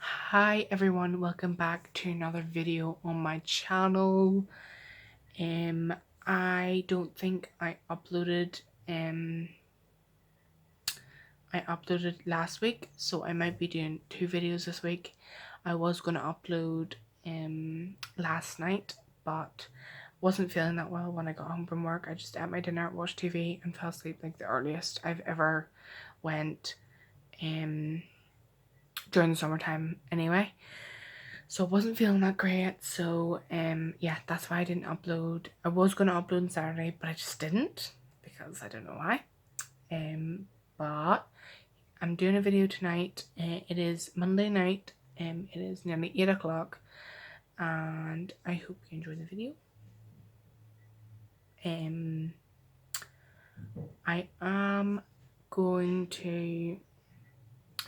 Hi everyone, welcome back to another video on my channel. I don't think I uploaded last week, so I might be doing 2 videos this week. I was gonna upload last night, but wasn't feeling that well when I got home from work. I just ate my dinner, watched TV and fell asleep like the earliest I've ever went during the summertime anyway. So I wasn't feeling that great, so yeah, that's why I didn't upload. I was going to upload on Saturday, but I just didn't because I don't know why. But I'm doing a video tonight. It is Monday night. It is nearly 8 o'clock, and I hope you enjoy the video. I am going to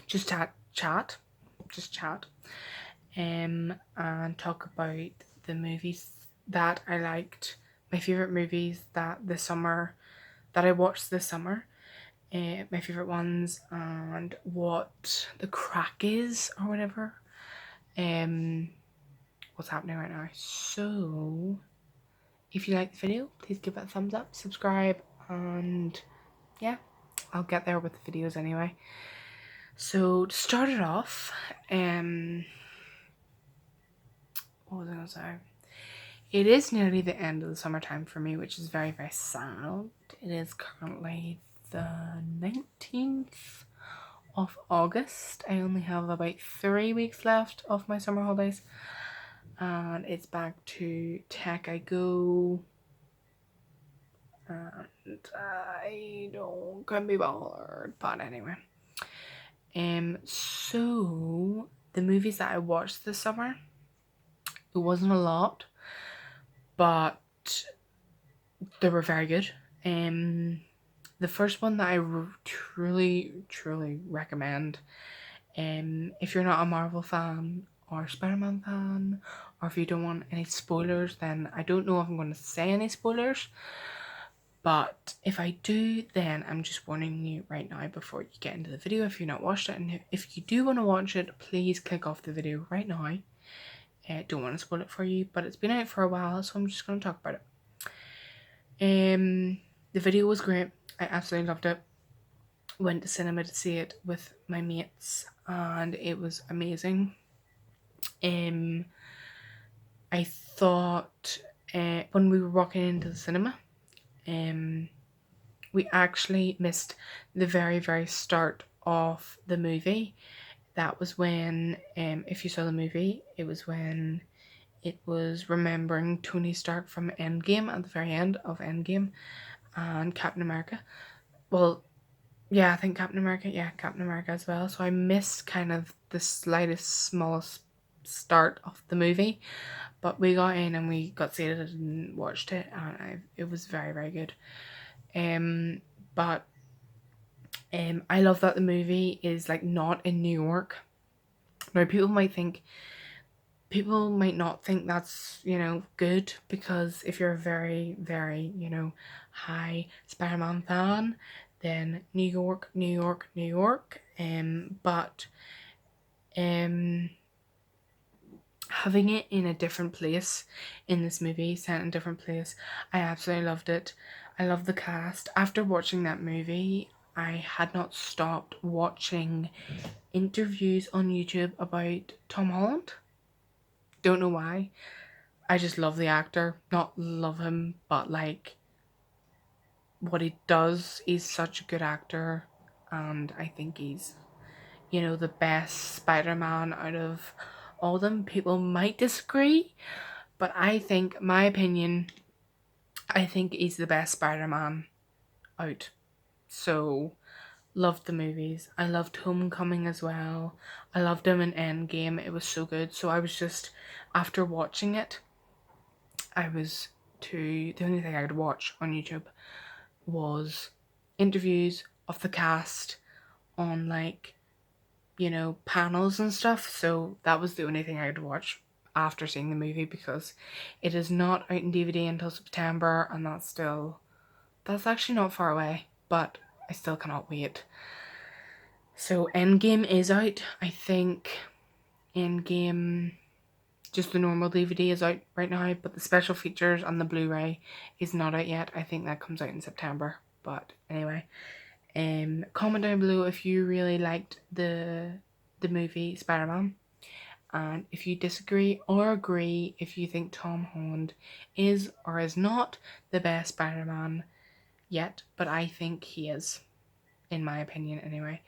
just chat, and talk about the movies that I liked, my favourite movies that I watched this summer, my favourite ones, and what the crack is or whatever, what's happening right now. So if you like the video, please give it a thumbs up, subscribe, and yeah, I'll get there with the videos anyway. So to start it off, what was I gonna say? It is nearly the end of the summertime for me, which is very, very sad. It is currently the 19th of August. I only have about 3 weeks left of my summer holidays, and it's back to tech I go, and I couldn't be bothered, but anyway. So the movies that I watched this summer, it wasn't a lot, but they were very good. The first one that I truly recommend, if you're not a Marvel fan or Spider-Man fan, or if you don't want any spoilers, then I don't know if I'm going to say any spoilers, but if I do, then I'm just warning you right now before you get into the video if you've not watched it. And if you do want to watch it, please click off the video right now. I don't want to spoil it for you, but it's been out for a while, so I'm just going to talk about it. The video was great. I absolutely loved it. Went to cinema to see it with my mates, and it was amazing. I thought when we were walking into the cinema, we actually missed the very, very start of the movie. That was when, if you saw the movie, it was when it was remembering Tony Stark from Endgame at the very end of Endgame, and Captain America. Well, yeah, I think Captain America. Yeah, Captain America as well. So I missed kind of the smallest start of the movie. But we got in and we got seated and watched it, and it was very, very good. But I love that the movie is like not in New York. Now people might not think that's, good, because if you're a very, very, high Spider-Man fan, then New York, New York, New York. But having it in a different place in this movie, set in a different place, I absolutely loved it. I love the cast. After watching that movie, I had not stopped watching interviews on YouTube about Tom Holland. Don't know why. I just love the actor. Not love him, but like what he does. He's such a good actor, and I think he's, the best Spider-Man out of all of them. People might disagree, but I think, my opinion, I think he's the best Spider-Man out. So, loved the movies. I loved Homecoming as well. I loved him in Endgame. It was so good. So I was just, after watching it, the only thing I could watch on YouTube was interviews of the cast on, like, panels and stuff. So that was the only thing I could watch after seeing the movie, because it is not out in DVD until September, and that's actually not far away, but I still cannot wait. So Endgame is out, I think, Endgame, just the normal DVD is out right now, but the special features on the Blu-ray is not out yet. I think that comes out in September. But anyway, comment down below if you really liked the movie Spider-Man, and if you disagree or agree, if you think Tom Holland is or is not the best Spider-Man yet, but I think he is, in my opinion anyway.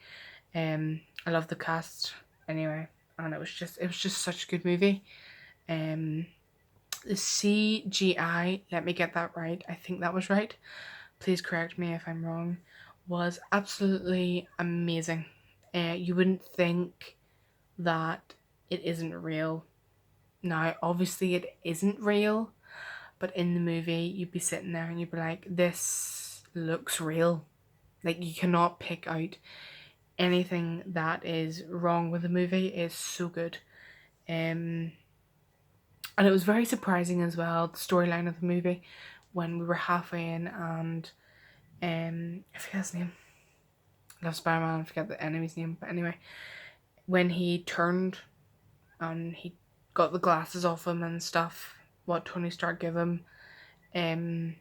I love the cast anyway, and it was just such a good movie. The CGI, let me get that right, I think that was right, please correct me if I'm wrong, was absolutely amazing. You wouldn't think that it isn't real. Now, obviously it isn't real, but in the movie, you'd be sitting there and you'd be like, this looks real. Like, you cannot pick out anything that is wrong with the movie. It's so good. And it was very surprising as well, the storyline of the movie, when we were halfway in and I forget his name. I love Spider-Man, I forget the enemy's name, but anyway, when he turned and he got the glasses off him and stuff, what Tony Stark gave him, when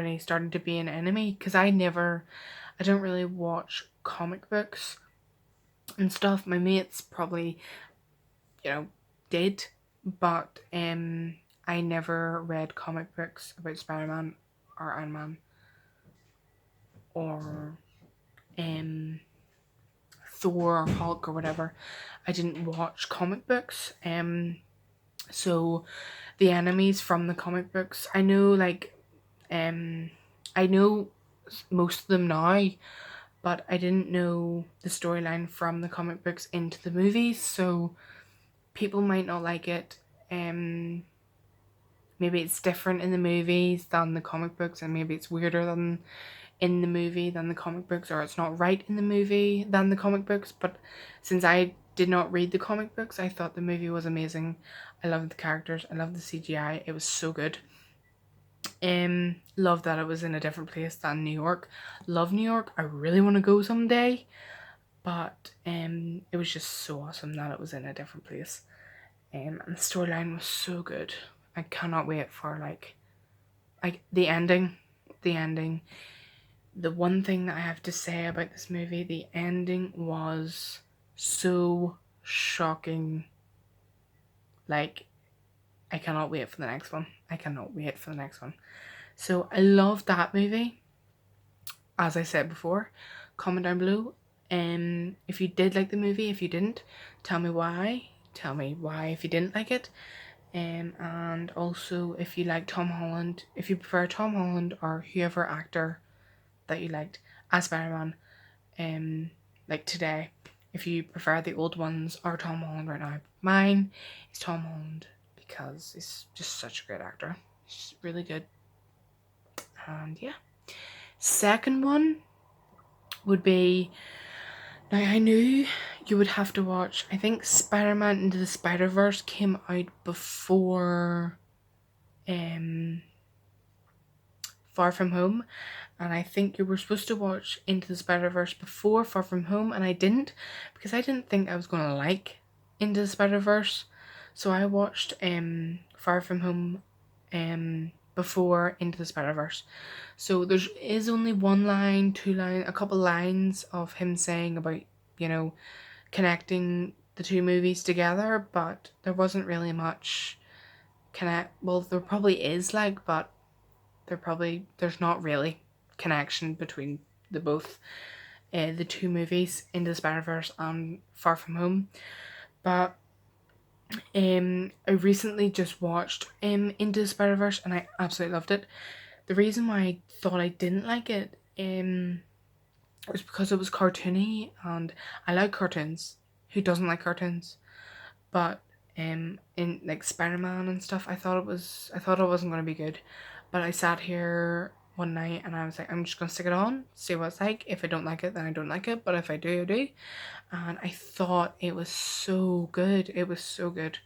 he started to be an enemy, because I don't really watch comic books and stuff. My mates probably, did, but I never read comic books about Spider-Man or Iron Man or Thor or Hulk or whatever. I didn't watch comic books. So the enemies from the comic books, I know I know most of them now, but I didn't know the storyline from the comic books into the movies, so people might not like it. Maybe it's different in the movies than the comic books, and maybe it's weirder than in the movie than the comic books, or it's not right in the movie than the comic books. But since I did not read the comic books, I thought the movie was amazing. I loved the characters, I loved the CGI, it was so good. Love that it was in a different place than New York. Love New York, I really want to go someday, but it was just so awesome that it was in a different place. And the storyline was so good. I cannot wait for like the ending. The one thing that I have to say about this movie, the ending was so shocking. Like, I cannot wait for the next one. So I love that movie. As I said before, comment down below if you did like the movie. If you didn't, tell me why. Tell me why if you didn't like it. And also if you like Tom Holland, if you prefer Tom Holland or whoever actor that you liked as Spider-Man, like today, if you prefer the old ones or Tom Holland right now. Mine is Tom Holland because he's just such a great actor. He's really good. And yeah, second one would be, now I knew you would have to watch, I think Spider-Man Into the Spider-Verse came out before Far From Home, and I think you were supposed to watch Into the Spider-Verse before Far From Home, and I didn't, because I didn't think I was going to like Into the Spider-Verse. So I watched Far From Home before Into the Spider-Verse. So there is only one line, two lines, a couple lines of him saying about, connecting the two movies together, but there wasn't really much well, there probably is, but there's not really connection between the two movies, Into the Spider-Verse and Far From Home. But I recently just watched Into the Spider-Verse and I absolutely loved it. The reason why I thought I didn't like it was because it was cartoony, and I like cartoons. Who doesn't like cartoons? But in like Spider-Man and stuff, I thought it wasn't going to be good. But I sat here one night and I was like, I'm just going to stick it on, see what it's like. If I don't like it, then I don't like it. But if I do, I do. And I thought it was so good. It was so good.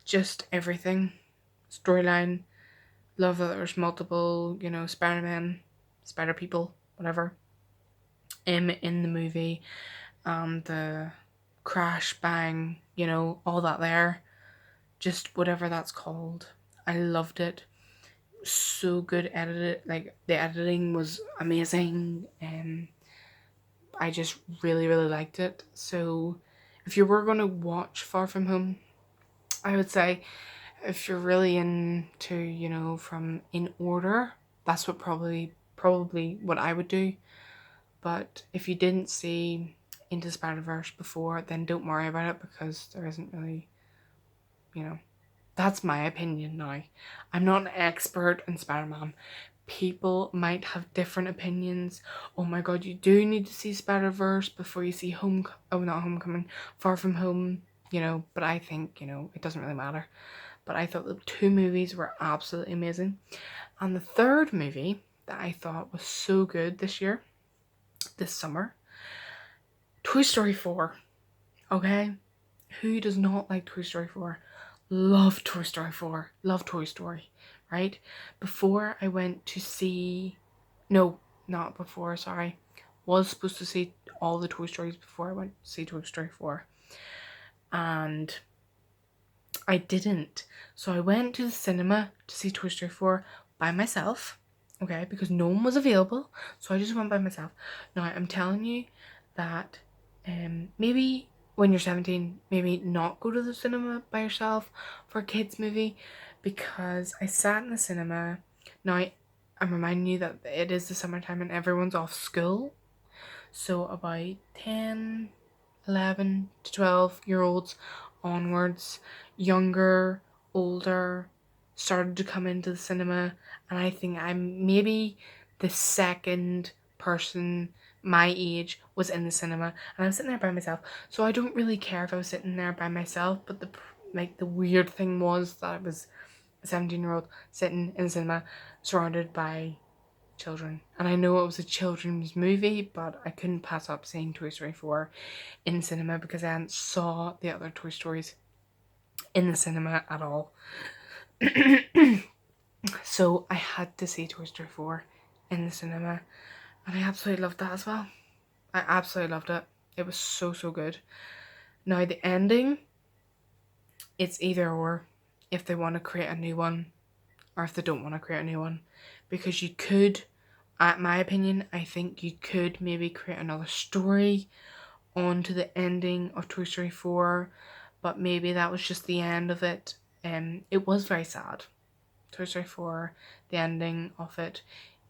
Just everything. Storyline. Love that there's multiple, Spider-Man, Spider-People, whatever, in the movie. And the crash, bang, you know, all that there. Just whatever that's called. I loved it. So good edited. Like, the editing was amazing. I just really, really liked it. So if you were going to watch Far From Home, I would say if you're really into, you know, from in order, that's what probably what I would do. But if you didn't see Into Spider-Verse before, then don't worry about it, because there isn't really, you know, that's my opinion now. I'm not an expert in Spider-Man. People might have different opinions. Oh my god, you do need to see Spider-Verse before you see not Homecoming, Far From Home, you know, but I think, you know, it doesn't really matter. But I thought the two movies were absolutely amazing. And the third movie that I thought was so good this summer, Toy Story 4. Okay? Who does not like Toy Story 4? Love Toy Story 4. Love Toy Story, right? Before I went to see... No, not before, sorry. Was supposed to see all the Toy Stories before I went to see Toy Story 4. And I didn't. So I went to the cinema to see Toy Story 4 by myself, okay, because no one was available. So I just went by myself. Now, I'm telling you that maybe when you're 17, maybe not go to the cinema by yourself for a kids movie, because I sat in the cinema. Now, I'm reminding you that it is the summertime and everyone's off school. So about 10, 11 to 12-year-olds onwards, younger, older, started to come into the cinema. And I think I'm maybe the second person my age was in the cinema, and I was sitting there by myself. So I don't really care if I was sitting there by myself, but the weird thing was that I was a 17-year-old sitting in the cinema surrounded by children. And I know it was a children's movie, but I couldn't pass up seeing Toy Story 4 in cinema, because I hadn't saw the other Toy Stories in the cinema at all. So I had to see Toy Story 4 in the cinema, and I absolutely loved that as well. I absolutely loved it. It was so, so good. Now, the ending, it's either or, if they want to create a new one or if they don't want to create a new one. Because you could, at my opinion, I think you could maybe create another story onto the ending of Toy Story 4, but maybe that was just the end of it. It was very sad. Toy Story 4, the ending of it.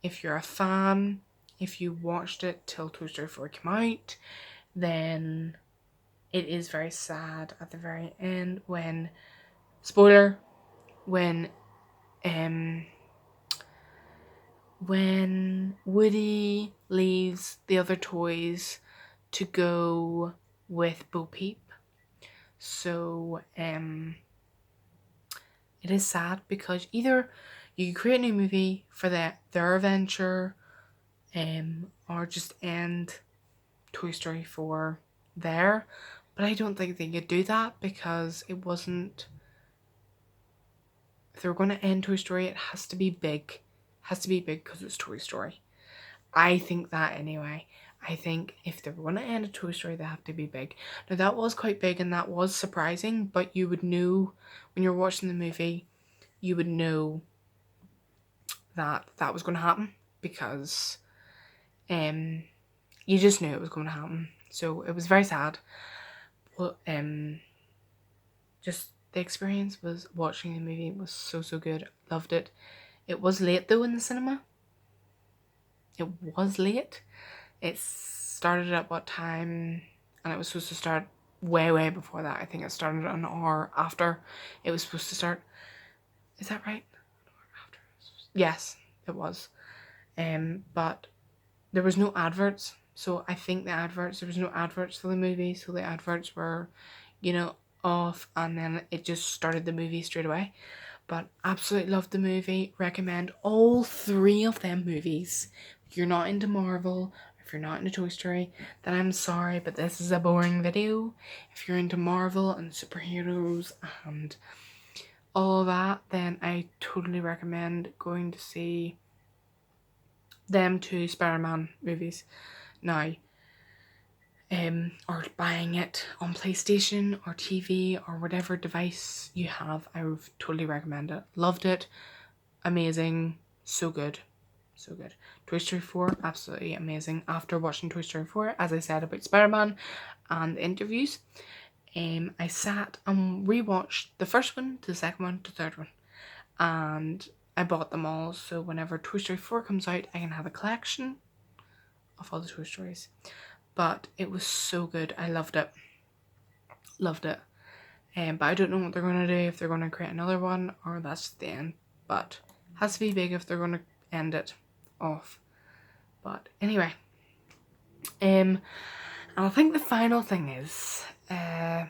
If you're a fan, if you watched it till Toy Story 4 came out, then it is very sad at the very end when, spoiler, when Woody leaves the other toys to go with Bo Peep. So it is sad, because either you create a new movie for their adventure, or just end Toy Story 4 there. But I don't think they could do that, because it wasn't... If they were going to end Toy Story, it has to be big. It has to be big because it's Toy Story. I think that anyway. I think if they were going to end a Toy Story, they have to be big. Now, that was quite big and that was surprising, but you would know when you're watching the movie, you would know that that was going to happen, because you just knew it was going to happen. So it was very sad. But just the experience was watching the movie was so, so good. Loved it. It was late though in the cinema. It was late. It started at what time? And it was supposed to start way, way before that. I think it started an hour after it was supposed to start. Is that right? An hour after. Yes, it was. But there was no adverts. So I think there was no adverts for the movie. So the adverts were, you know, off, and then it just started the movie straight away. But absolutely loved the movie. Recommend all three of them movies. If you're not into Marvel, if you're not into Toy Story, then I'm sorry, but this is a boring video. If you're into Marvel and superheroes and all that, then I totally recommend going to see them two Spider-Man movies. Now, or buying it on PlayStation or TV or whatever device you have. I would totally recommend it. Loved it. Amazing. So good. So good. Toy Story 4, absolutely amazing. After watching Toy Story 4, as I said about Spider-Man and the interviews, I sat and rewatched the first one, the second one, the third one. And I bought them all, so whenever Toy Story 4 comes out, I can have a collection of all the Toy Stories. But it was so good. I loved it. Loved it. But I don't know what they're going to do, if they're going to create another one or that's the end. But it has to be big if they're going to end it off. But anyway. And I think the final thing is, it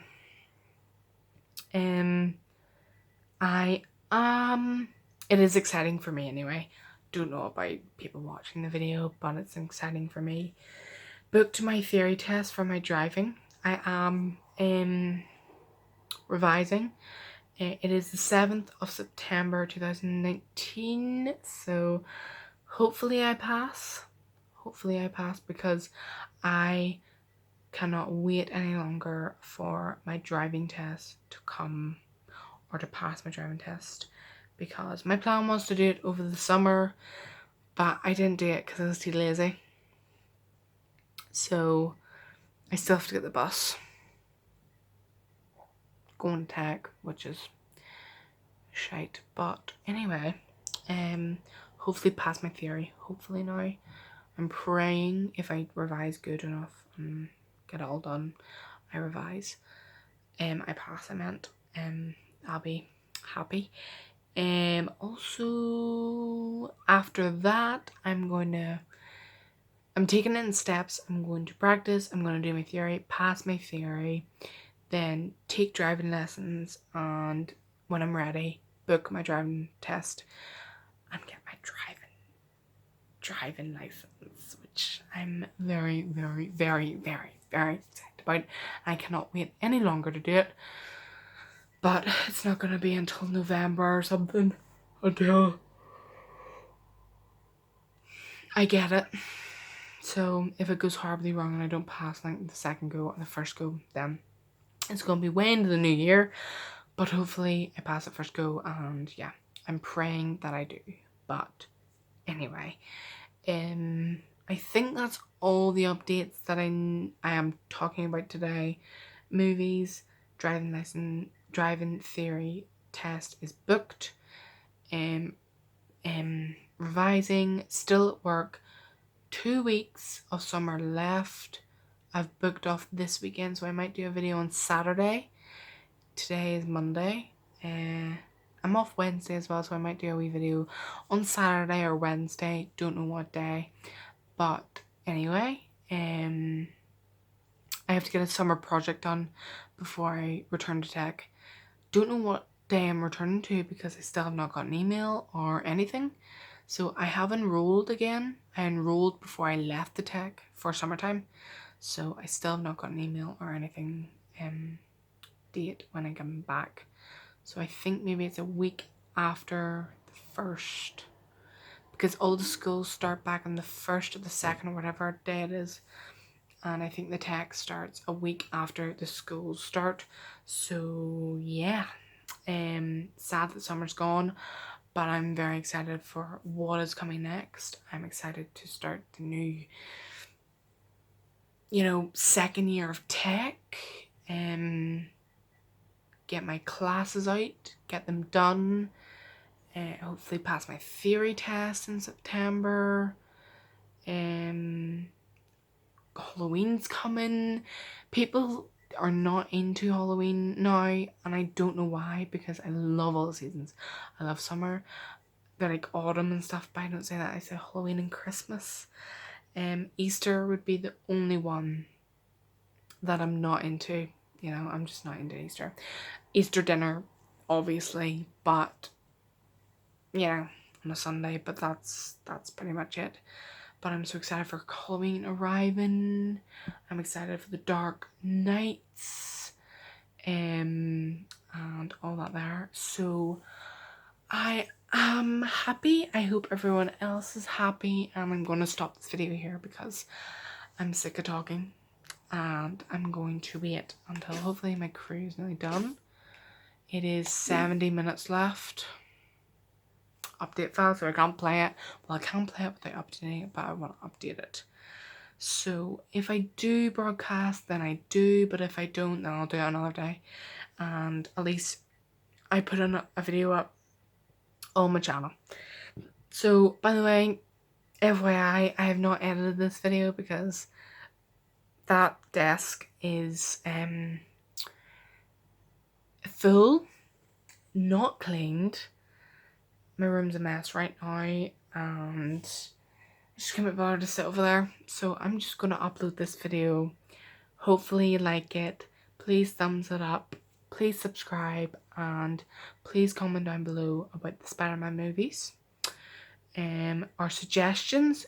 is exciting for me anyway. Don't know about people watching the video, but it's exciting for me. Booked my theory test for my driving. I am revising. It is the 7th of September 2019, so hopefully I pass. Hopefully I pass, because I cannot wait any longer for my driving test to come, or to pass my driving test, because my plan was to do it over the summer, but I didn't do it because I was too lazy. So I still have to get the bus going to tech, which is shite. But anyway, hopefully pass my theory. Hopefully now. I'm praying if I revise good enough and get it all done, I revise. I pass, I meant. I'll be happy. Also after that, I'm taking it in steps. I'm going to practice, I'm going to do my theory, pass my theory, then take driving lessons, and when I'm ready, book my driving test and get my driving license, which I'm very, very, very, very, very excited about. I cannot wait any longer to do it, but it's not going to be until November or something, until I get it. So if it goes horribly wrong and I don't pass like the second go or the first go, then it's going to be way into the new year. But hopefully I pass it first go, and yeah, I'm praying that I do. But anyway, I think that's all the updates that I am talking about today. Movies, driving lesson, driving theory test is booked. Revising, still at work. 2 weeks of summer left. I've booked off this weekend, so I might do a video on Saturday. Today is Monday. I'm off Wednesday as well, so I might do a wee video on Saturday or Wednesday. Don't know what day. But anyway, I have to get a summer project done before I return to tech. Don't know what day I'm returning to because I still have not got an email or anything. So I have enrolled again. I enrolled before I left the tech for summertime. So I still have not got an email or anything date when I come back. So I think maybe it's a week after the 1st. Because all the schools start back on the 1st or the 2nd or whatever day it is. And I think the tech starts a week after the schools start. So yeah. Sad that summer's gone, but I'm very excited for what is coming next. I'm excited to start the new, second year of tech. Get my classes out, get them done. Hopefully pass my theory test in September. Halloween's coming. People are not into Halloween now, and I don't know why, because I love all the seasons. I love summer. They're like autumn and stuff, but I don't say that. I say Halloween and Christmas. Easter would be the only one that I'm not into. I'm just not into Easter. Easter dinner, obviously, but on a Sunday, but that's pretty much it. But I'm so excited for Halloween arriving. I'm excited for the dark nights, and all that there. So I am happy. I hope everyone else is happy, and I'm going to stop this video here because I'm sick of talking. and I'm going to wait until hopefully my crew is nearly done. It is 70 minutes left. Update file, so I can't play it. Well, I can play it without updating it, but I want to update it. So if I do broadcast, then I do, but if I don't, then I'll do it another day. And at least I put in a video up on my channel. So, by the way, FYI, I have not edited this video because that desk is full, not cleaned. My room's a mess right now, and I just can't be bothered to sit over there. So I'm just gonna upload this video. Hopefully you like it. Please thumbs it up. Please subscribe, and please comment down below about the Spider-Man movies. Or suggestions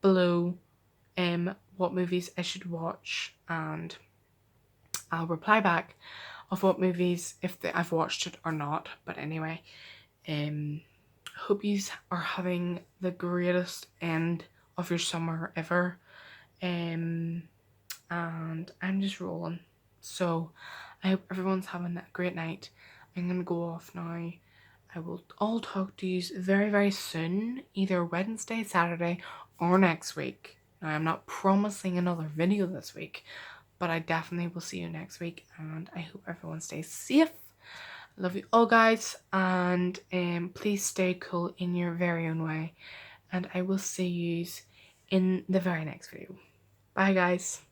below what movies I should watch, and I'll reply back of what movies if I've watched it or not. But anyway, hope you are having the greatest end of your summer ever, and I'm just rolling. So I hope everyone's having a great night. I'm gonna go off now. I will all talk to you very, very soon, either Wednesday, Saturday, or next week. Now, I'm not promising another video this week, but I definitely will see you next week, and I hope everyone stays safe. I love you all, guys, and please stay cool in your very own way, and I will see you in the very next video. Bye, guys.